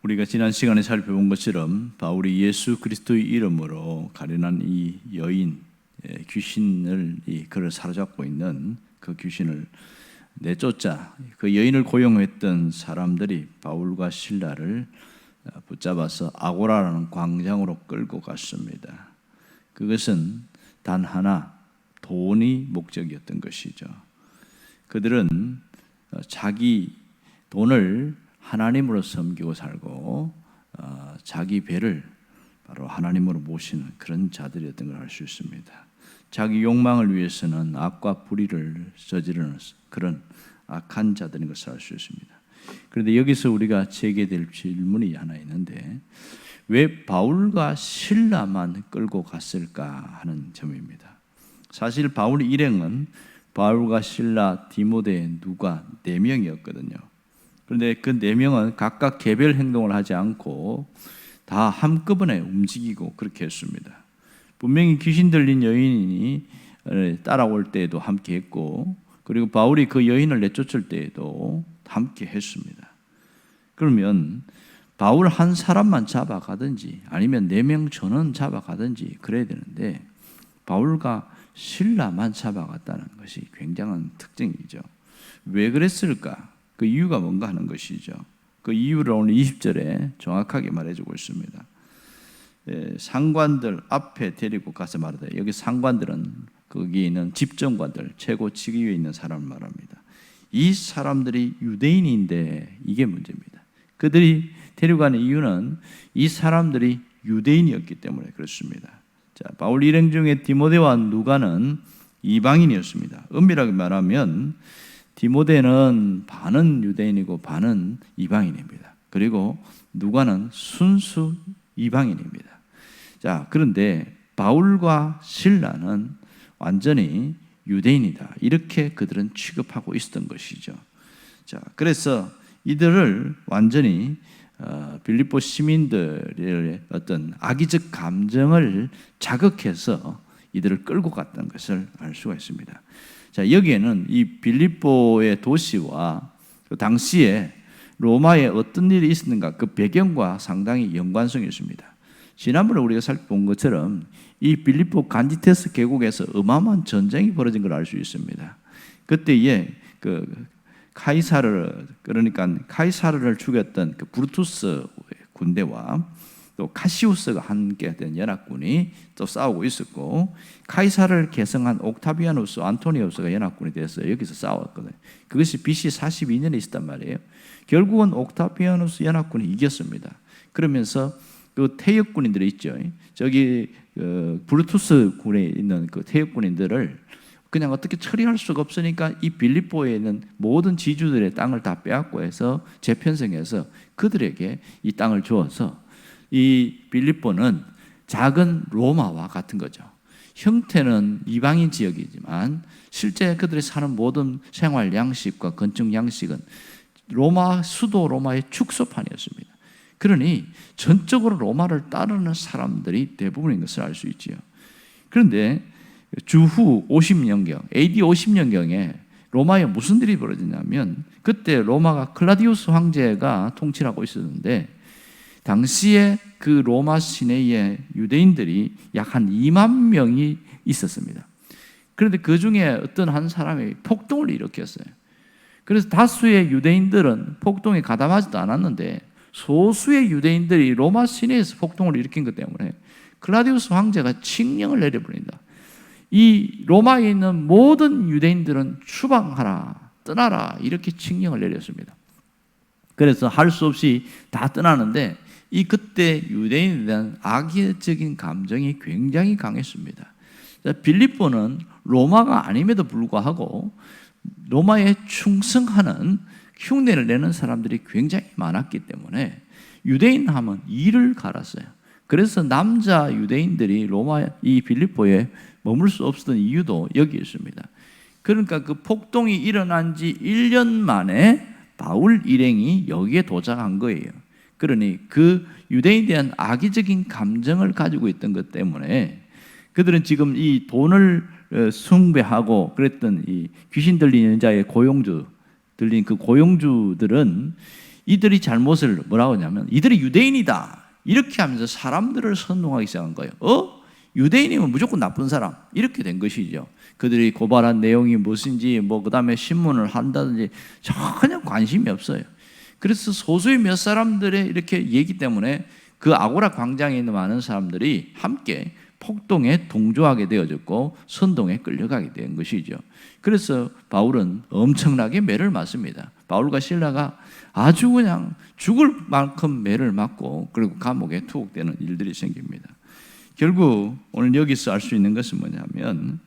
우리가 지난 시간에 살펴본 것처럼 바울이 예수 그리스도의 이름으로 가련한 이 여인, 귀신을 그를 사로잡고 있는 그 귀신을 내쫓자 그 여인을 고용했던 사람들이 바울과 실라를 붙잡아서 아고라라는 광장으로 끌고 갔습니다. 그것은 단 하나, 돈이 목적이었던 것이죠. 그들은 자기 돈을 하나님으로 섬기고 살고 자기 배를 바로 하나님으로 모시는 그런 자들이었던 걸 알 수 있습니다. 자기 욕망을 위해서는 악과 불의를 저지르는 그런 악한 자들인 것을 알 수 있습니다. 그런데 여기서 우리가 제기될 질문이 하나 있는데 왜 바울과 실라만 끌고 갔을까 하는 점입니다. 사실 바울 일행은 바울과 실라, 디모데, 누가 4명이었거든요. 그런데 그 4명은 각각 개별 행동을 하지 않고 다 한꺼번에 움직이고 그렇게 했습니다. 분명히 귀신 들린 여인이 따라올 때에도 함께 했고, 그리고 바울이 그 여인을 내쫓을 때에도 함께 했습니다. 그러면 바울 한 사람만 잡아가든지 아니면 4명 전원 잡아가든지 그래야 되는데 바울과 실라만 잡아갔다는 것이 굉장한 특징이죠. 왜 그랬을까? 그 이유가 뭔가 하는 것이죠. 그 이유를 오늘 20절에 정확하게 말해주고 있습니다. 상관들 앞에 데리고 가서 말하다. 여기 상관들은 거기 있는 집정관들, 최고 직위에 있는 사람을 말합니다. 이 사람들이 유대인인데 이게 문제입니다. 그들이 데려가는 이유는 이 사람들이 유대인이었기 때문에 그렇습니다. 자, 바울 일행 중에 디모데와 누가는 이방인이었습니다. 엄밀하게 말하면 디모데는 반은 유대인이고 반은 이방인입니다. 그리고 누가는 순수 이방인입니다. 자, 그런데 바울과 실라는 완전히 유대인이다. 이렇게 그들은 취급하고 있었던 것이죠. 자, 그래서 이들을 완전히 빌립보 시민들의 어떤 악의적 감정을 자극해서 이들을 끌고 갔던 것을 알 수가 있습니다. 자, 여기에는 이 빌립보의 도시와 그 당시에 로마에 어떤 일이 있었는가 그 배경과 상당히 연관성이 있습니다. 지난번에 우리가 살펴본 것처럼 이 빌립보 간지테스 계곡에서 어마어마한 전쟁이 벌어진 걸 알 수 있습니다. 그때에 그 그러니까 카이사르를 죽였던 그 브루투스 군대와 또 카시우스가 함께했던 연합군이 또 싸우고 있었고, 카이사르를 계승한 옥타비아누스, 안토니우스가 연합군이 돼서 여기서 싸웠거든요. 그것이 BC 42년에 있었단 말이에요. 결국은 옥타비아누스 연합군이 이겼습니다. 그러면서 그 태역군인들이 있죠. 저기 브루투스 군에 있는 그 태역군인들을 그냥 어떻게 처리할 수가 없으니까 이 빌립보에 있는 모든 지주들의 땅을 다 빼앗고 해서 재편성해서 그들에게 이 땅을 주어서 이 빌립보는 작은 로마와 같은 거죠. 형태는 이방인 지역이지만 실제 그들이 사는 모든 생활 양식과 건축 양식은 로마 수도 로마의 축소판이었습니다. 그러니 전적으로 로마를 따르는 사람들이 대부분인 것을 알 수 있지요. 그런데 주후 50년경, AD 50년경에 로마에 무슨 일이 벌어지냐면 그때 로마가 클라디우스 황제가 통치하고 있었는데 당시에 그 로마 시내에 유대인들이 약 한 2만 명이 있었습니다. 그런데 그 중에 어떤 한 사람이 폭동을 일으켰어요. 그래서 다수의 유대인들은 폭동에 가담하지도 않았는데 소수의 유대인들이 로마 시내에서 폭동을 일으킨 것 때문에 클라디우스 황제가 칙령을 내려버립니다. 이 로마에 있는 모든 유대인들은 추방하라, 떠나라 이렇게 칙령을 내렸습니다. 그래서 할 수 없이 다 떠나는데 이 그때 유대인에 대한 악의적인 감정이 굉장히 강했습니다. 빌립보는 로마가 아님에도 불구하고 로마에 충성하는 흉내를 내는 사람들이 굉장히 많았기 때문에 유대인 하면 이를 갈았어요. 그래서 남자 유대인들이 로마 이 빌립보에 머물 수 없었던 이유도 여기 있습니다. 그러니까 그 폭동이 일어난 지 1년 만에 바울 일행이 여기에 도착한 거예요. 그러니 그 유대인에 대한 악의적인 감정을 가지고 있던 것 때문에 그들은 지금 이 돈을 숭배하고 그랬던 이 귀신 들린 여자의 고용주 들린 그 고용주들은 이들이 잘못을 뭐라고 하냐면 이들이 유대인이다 이렇게 하면서 사람들을 선동하기 시작한 거예요. 유대인이면 무조건 나쁜 사람 이렇게 된 것이죠. 그들이 고발한 내용이 무엇인지 그 다음에 신문을 한다든지 전혀 관심이 없어요. 그래서 소수의 몇 사람들의 이렇게 얘기 때문에 그 아고라 광장에 있는 많은 사람들이 함께 폭동에 동조하게 되어졌고 선동에 끌려가게 된 것이죠. 그래서 바울은 엄청나게 매를 맞습니다. 바울과 실라가 아주 그냥 죽을 만큼 매를 맞고 그리고 감옥에 투옥되는 일들이 생깁니다. 결국 오늘 여기서 알 수 있는 것은 뭐냐면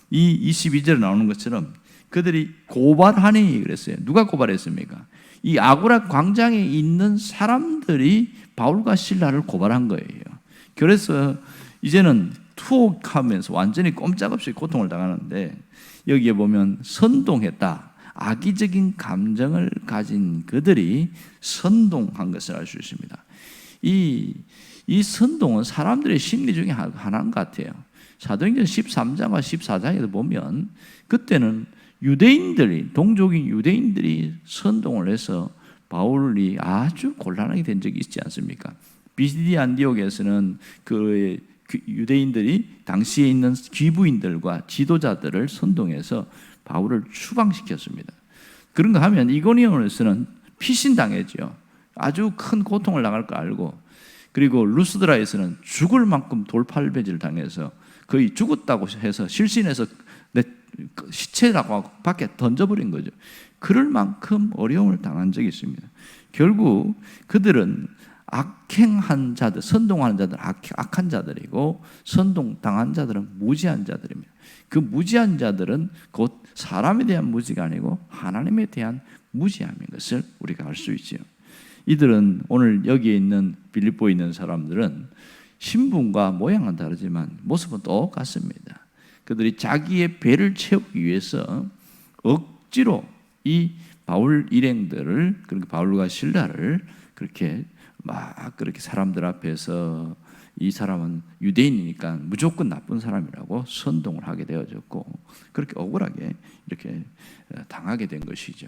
이 22절에 나오는 것처럼 그들이 고발하니 그랬어요. 누가 고발했습니까? 이 아고라 광장에 있는 사람들이 바울과 실라를 고발한 거예요. 그래서 이제는 투옥하면서 완전히 꼼짝없이 고통을 당하는데 여기에 보면 선동했다. 악의적인 감정을 가진 그들이 선동한 것을 알 수 있습니다. 이 선동은 사람들의 심리 중에 하나인 것 같아요. 사도행전 13장과 14장에도 보면 그때는 유대인들이 동족인 유대인들이 선동을 해서 바울이 아주 곤란하게 된 적이 있지 않습니까? 비시디 안디옥에서는 그 유대인들이 당시에 있는 귀부인들과 지도자들을 선동해서 바울을 추방시켰습니다. 그런가 하면 이고니온에서는 피신당했죠. 아주 큰 고통을 당할 걸 알고, 그리고 루스드라에서는 죽을 만큼 돌팔배지를 당해서 거의 죽었다고 해서 실신해서 내 시체라고 밖에 던져버린 거죠. 그럴 만큼 어려움을 당한 적이 있습니다. 결국 그들은 악행한 자들, 선동하는 자들은 악한 자들이고 선동당한 자들은 무지한 자들입니다. 그 무지한 자들은 곧 사람에 대한 무지가 아니고 하나님에 대한 무지함인 것을 우리가 알 수 있죠. 이들은 오늘 여기에 있는 빌립보에 있는 사람들은 신분과 모양은 다르지만 모습은 똑같습니다. 그들이 자기의 배를 채우기 위해서 억지로 이 바울 일행들을, 그러니까 바울과 실라를 그렇게 사람들 앞에서 이 사람은 유대인이니까 무조건 나쁜 사람이라고 선동을 하게 되어졌고 그렇게 억울하게 이렇게 당하게 된 것이죠.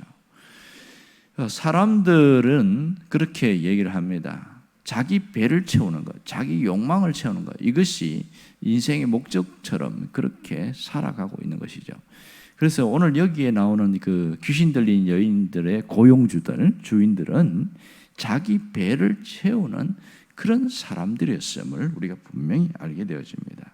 사람들은 그렇게 얘기를 합니다. 자기 배를 채우는 것, 자기 욕망을 채우는 것, 이것이 인생의 목적처럼 그렇게 살아가고 있는 것이죠. 그래서 오늘 여기에 나오는 그 귀신 들린 여인들의 고용주들, 주인들은 자기 배를 채우는 그런 사람들이었음을 우리가 분명히 알게 되어집니다.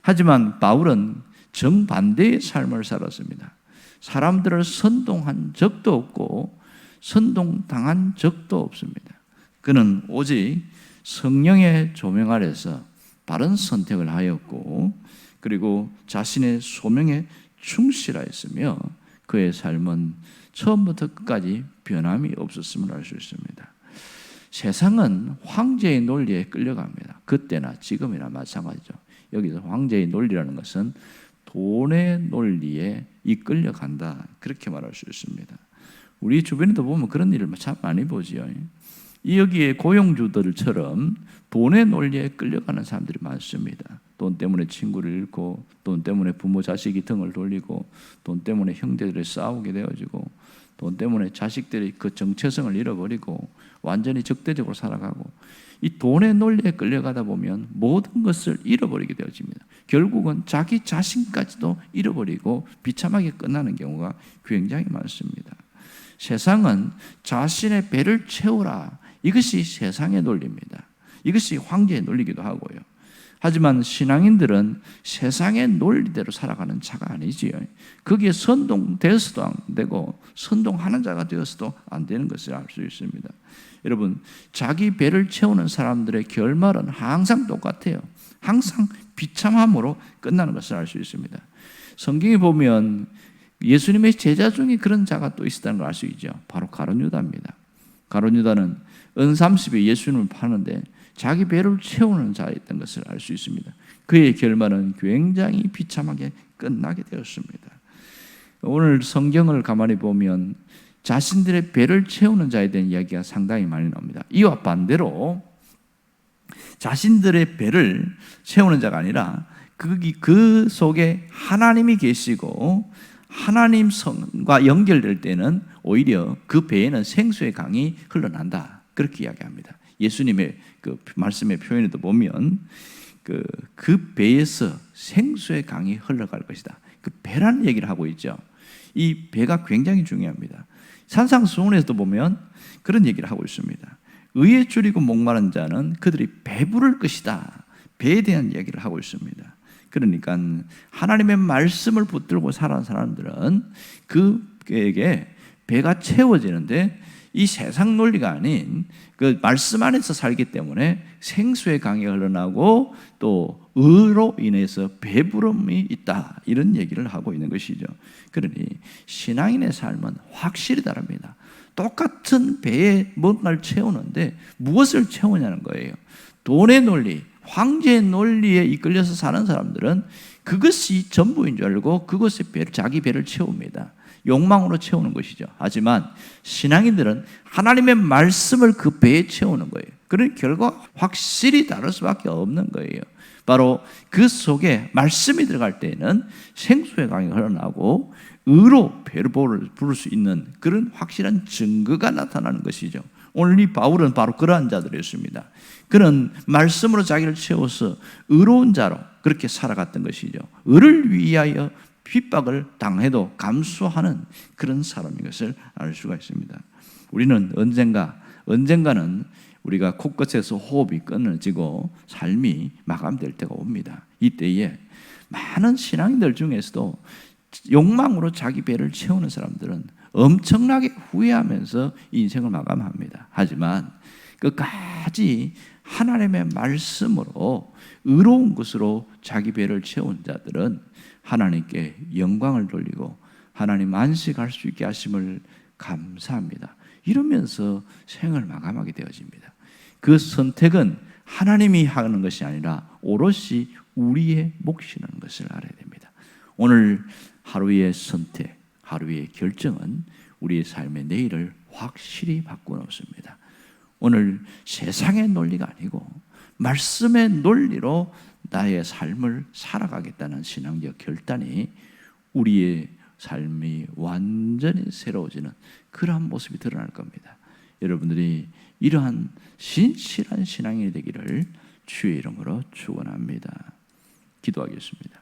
하지만 바울은 정반대의 삶을 살았습니다. 사람들을 선동한 적도 없고 선동당한 적도 없습니다. 그는 오직 성령의 조명 아래서 바른 선택을 하였고 그리고 자신의 소명에 충실하였으며 그의 삶은 처음부터 끝까지 변함이 없었음을 알 수 있습니다. 세상은 황제의 논리에 끌려갑니다. 그때나 지금이나 마찬가지죠. 여기서 황제의 논리라는 것은 돈의 논리에 이끌려간다, 그렇게 말할 수 있습니다. 우리 주변에도 보면 그런 일을 참 많이 보지요. 여기에 고용주들처럼 돈의 논리에 끌려가는 사람들이 많습니다. 돈 때문에 친구를 잃고, 돈 때문에 부모 자식이 등을 돌리고, 돈 때문에 형제들이 싸우게 되어지고, 돈 때문에 자식들이 그 정체성을 잃어버리고 완전히 적대적으로 살아가고, 이 돈의 논리에 끌려가다 보면 모든 것을 잃어버리게 되어집니다. 결국은 자기 자신까지도 잃어버리고 비참하게 끝나는 경우가 굉장히 많습니다. 세상은 자신의 배를 채우라, 이것이 세상의 논리입니다. 이것이 황제의 논리이기도 하고요. 하지만 신앙인들은 세상의 논리대로 살아가는 자가 아니지요. 거기에 선동되어서도 안 되고 선동하는 자가 되어서도 안 되는 것을 알 수 있습니다. 여러분, 자기 배를 채우는 사람들의 결말은 항상 똑같아요. 항상 비참함으로 끝나는 것을 알 수 있습니다. 성경에 보면 예수님의 제자 중에 그런 자가 또 있었다는 걸 알 수 있죠. 바로 가룟 유다입니다. 가룟 유다는 은 30에 예수님을 파는데 자기 배를 채우는 자였던 것을 알 수 있습니다. 그의 결말은 굉장히 비참하게 끝나게 되었습니다. 오늘 성경을 가만히 보면 자신들의 배를 채우는 자에 대한 이야기가 상당히 많이 나옵니다. 이와 반대로 자신들의 배를 채우는 자가 아니라 그 속에 하나님이 계시고 하나님 성과 연결될 때는 오히려 그 배에는 생수의 강이 흘러난다. 그렇게 이야기합니다. 예수님의 그 말씀의 표현에도 보면 그 배에서 생수의 강이 흘러갈 것이다. 그 배라는 얘기를 하고 있죠. 이 배가 굉장히 중요합니다. 산상수훈에서도 보면 그런 얘기를 하고 있습니다. 의에 줄이고 목마른 자는 그들이 배부를 것이다. 배에 대한 얘기를 하고 있습니다. 그러니까 하나님의 말씀을 붙들고 살아온 사람들은 그에게 배가 채워지는데 이 세상 논리가 아닌 그 말씀 안에서 살기 때문에 생수의 강이 흘러나고 또 의로 인해서 배부름이 있다, 이런 얘기를 하고 있는 것이죠. 그러니 신앙인의 삶은 확실히 다릅니다. 똑같은 배에 뭔가를 채우는데 무엇을 채우냐는 거예요. 돈의 논리, 황제의 논리에 이끌려서 사는 사람들은 그것이 전부인 줄 알고 그것에 자기 배를 채웁니다. 욕망으로 채우는 것이죠. 하지만 신앙인들은 하나님의 말씀을 그 배에 채우는 거예요. 그런 결과 확실히 다를 수밖에 없는 거예요. 바로 그 속에 말씀이 들어갈 때에는 생수의 강이 흘러나고 의로 배를 부를 수 있는 그런 확실한 증거가 나타나는 것이죠. 오늘 이 바울은 바로 그러한 자들이었습니다. 그는 말씀으로 자기를 채워서 의로운 자로 그렇게 살아갔던 것이죠. 의를 위하여 핍박을 당해도 감수하는 그런 사람인 것을 알 수가 있습니다. 우리는 언젠가는 우리가 코끝에서 호흡이 끊어지고 삶이 마감될 때가 옵니다. 이때에 많은 신앙인들 중에서도 욕망으로 자기 배를 채우는 사람들은 엄청나게 후회하면서 인생을 마감합니다. 하지만 끝까지 하나님의 말씀으로 의로운 것으로 자기 배를 채운 자들은 하나님께 영광을 돌리고 하나님 안식할 수 있게 하심을 감사합니다. 이러면서 생을 마감하게 되어집니다. 그 선택은 하나님이 하는 것이 아니라 오롯이 우리의 몫이라는 것을 알아야 됩니다. 오늘 하루의 선택, 하루의 결정은 우리의 삶의 내일을 확실히 바꿔놓습니다. 오늘 세상의 논리가 아니고 말씀의 논리로 나의 삶을 살아가겠다는 신앙적 결단이 우리의 삶이 완전히 새로워지는 그러한 모습이 드러날 겁니다. 여러분들이 이러한 신실한 신앙인이 되기를 주의 이름으로 축원합니다. 기도하겠습니다.